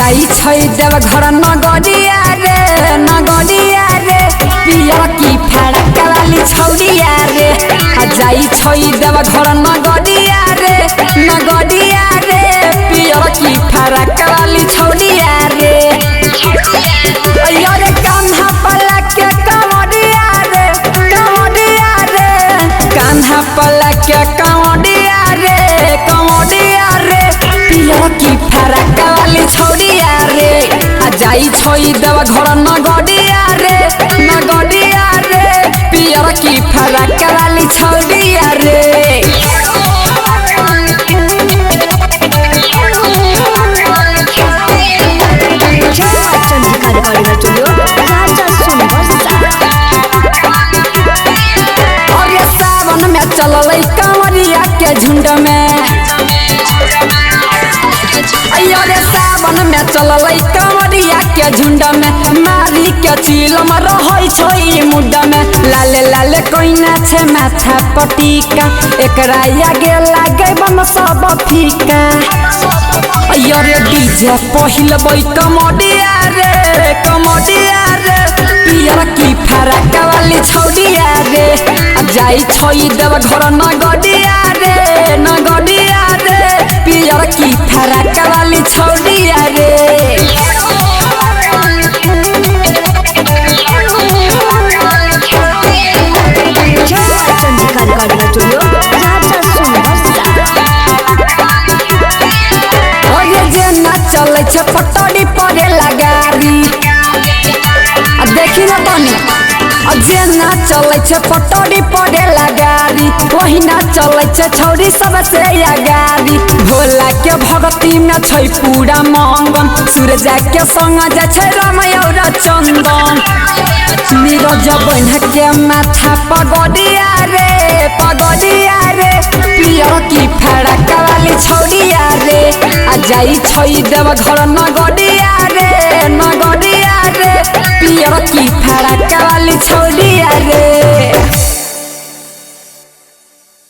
जाई छै देव घर नगरिया रे पियर की फड़का वाली छौरिया रे जाई छै देव घर नगरिया रे पियर की फड़का वाली छौरिया रे अरे कान्हा पला के कमरिया रे कान्हा पला के कमरिया रे पियर की फड़का वाली छौरिया रे जाई छै देव घर नगरिया रे पियर की फड़का वाली छौरिया रे सावन में चलल कंवरिया के झुंड में सावन में चलल कंवरिया के झुंड में मारी के चिलम रहै छै मुड में लाले लाले कोइना छे माथा पटिका एकरा आगे लागे बम सब फीका अरे डीजे पहिलबै कमरिया रे पियर की फड़का वाली छौरिया रे जाई छै देव घर नगरिया रे पियर की फड़का वाली छौरिया रे चले छे पटड़ी पड़े लगारी देखी ना तनी जेना चले छे पटड़ी पड़े लगारी वही ना चले छे छौरी सबसे आगारी भोला के भक्ति में छै पूरा मंगन सूरजा के संग जा छे राम और चंदन नीरज बन के माथा पगड़िया रे पियर की फड़का वाली छौरिया रे जाई छै देव घर नगरिया रे पियर की फड़का वाली